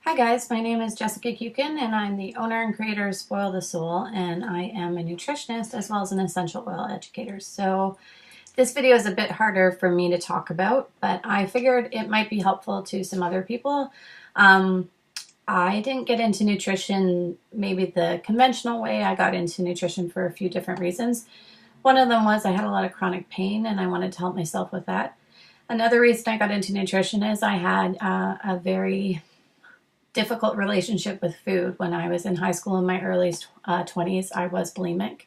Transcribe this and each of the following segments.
Hi guys, my name is Jessica Kukin and I'm the owner and creator of Spoil the Soul, and I am a nutritionist as well as an essential oil educator. So this video is a bit harder for me to talk about, but I figured it might be helpful to some other people. I didn't get into nutrition maybe the conventional way. I got into nutrition for a few different reasons. One of them was I had a lot of chronic pain and I wanted to help myself with that. Another reason I got into nutrition is I had a very difficult relationship with food. When I was in high school in my early 20s, I was bulimic.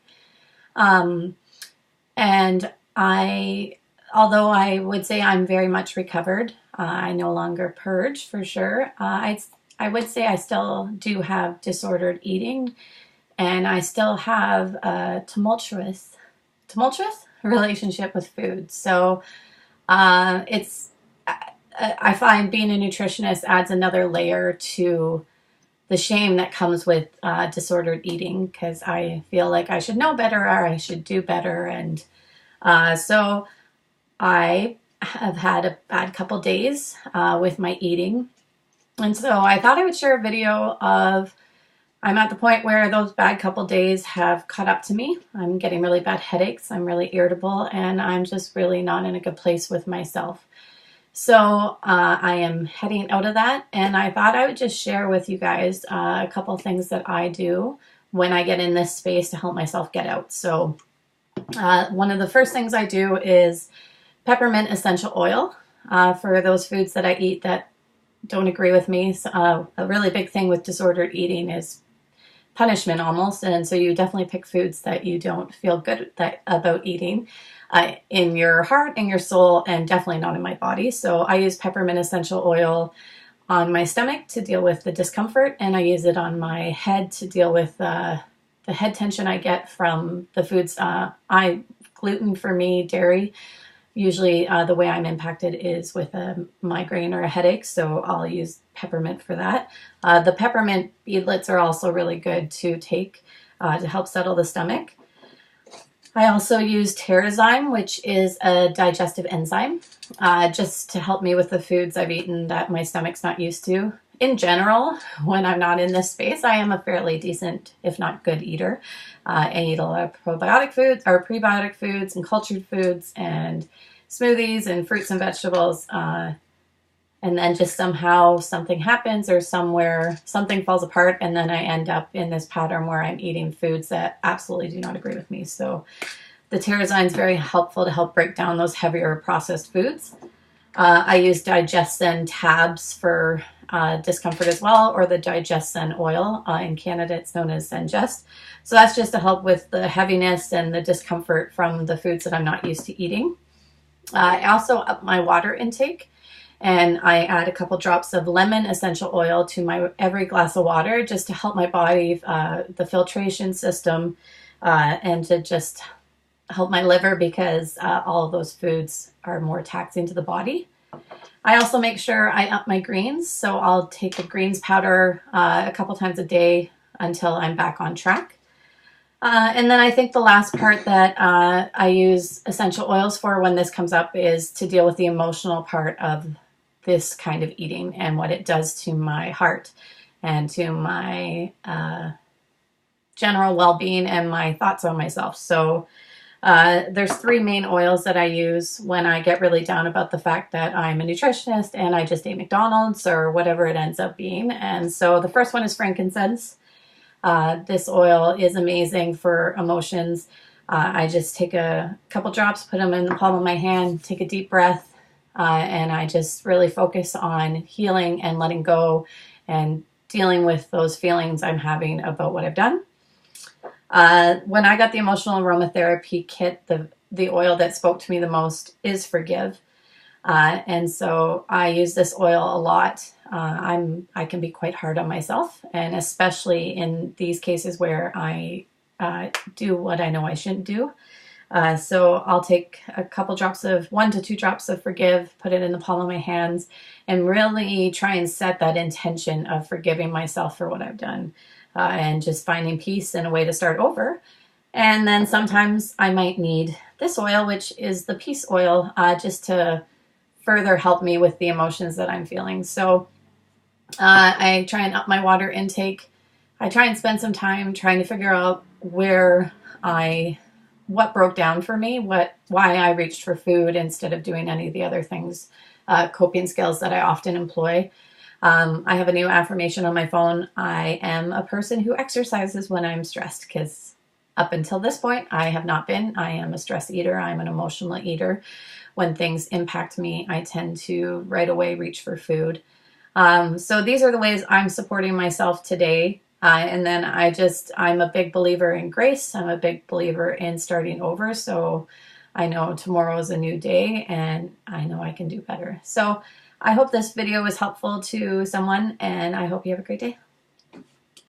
And although I would say I'm very much recovered, I no longer purge for sure. I would say I still do have disordered eating, and I still have a tumultuous relationship with food. So I find being a nutritionist adds another layer to the shame that comes with disordered eating, because I feel like I should know better or I should do better. And so I have had a bad couple days with my eating. And so I thought I would share a video of, I'm at the point where those bad couple days have caught up to me. I'm getting really bad headaches. I'm really irritable, and I'm just really not in a good place with myself. So I am heading out of that, and I thought I would just share with you guys a couple things that I do when I get in this space to help myself get out. So one of the first things I do is peppermint essential oil for those foods that I eat that don't agree with me. So, a really big thing with disordered eating is punishment almost, and so you definitely pick foods that you don't feel good about eating. In your heart, in your soul, and definitely not in my body. So I use peppermint essential oil on my stomach to deal with the discomfort, and I use it on my head to deal with the head tension I get from the foods. Gluten for me, dairy. Usually the way I'm impacted is with a migraine or a headache, so I'll use peppermint for that. The peppermint beadlets are also really good to take to help settle the stomach. I also use Terrazyme, which is a digestive enzyme, just to help me with the foods I've eaten that my stomach's not used to. In general, when I'm not in this space, I am a fairly decent, if not good eater. I eat a lot of probiotic foods or prebiotic foods and cultured foods and smoothies and fruits and vegetables. And then just somehow something happens or somewhere something falls apart, and then I end up in this pattern where I'm eating foods that absolutely do not agree with me. So the Terrazyme is very helpful to help break down those heavier processed foods. I use DigestZen tabs for discomfort as well, or the DigestZen oil. In Canada, it's known as Zengest. So that's just to help with the heaviness and the discomfort from the foods that I'm not used to eating. I also up my water intake, and I add a couple drops of lemon essential oil to my every glass of water, just to help my body, the filtration system, and to just help my liver, because all of those foods are more taxing to the body. I also make sure I up my greens, so I'll take a greens powder a couple times a day until I'm back on track. And then I think the last part that I use essential oils for when this comes up is to deal with the emotional part of this kind of eating and what it does to my heart and to my general well-being and my thoughts on myself. So there's three main oils that I use when I get really down about the fact that I'm a nutritionist and I just ate McDonald's or whatever it ends up being. And so the first one is frankincense. This oil is amazing for emotions. I just take a couple drops, put them in the palm of my hand, take a deep breath, and I just really focus on healing and letting go and dealing with those feelings I'm having about what I've done. When I got the emotional aromatherapy kit, the oil that spoke to me the most is Forgive. And so I use this oil a lot. I can be quite hard on myself, and especially in these cases where I do what I know I shouldn't do. So I'll take a couple drops of 1 to 2 drops of Forgive, put it in the palm of my hands, and really try and set that intention of forgiving myself for what I've done, and just finding peace and a way to start over. And then sometimes I might need this oil, which is the peace oil, just to further help me with the emotions that I'm feeling. So I try and up my water intake. I try and spend some time trying to figure out what broke down for me, why I reached for food instead of doing any of the other things, coping skills that I often employ. I have a new affirmation on my phone. I am a person who exercises when I'm stressed, because up until this point, I have not been. I am a stress eater. I'm an emotional eater. When things impact me, I tend to right away reach for food. So these are the ways I'm supporting myself today. And then I'm a big believer in grace. I'm a big believer in starting over. So I know tomorrow is a new day and I know I can do better. So I hope this video was helpful to someone, and I hope you have a great day.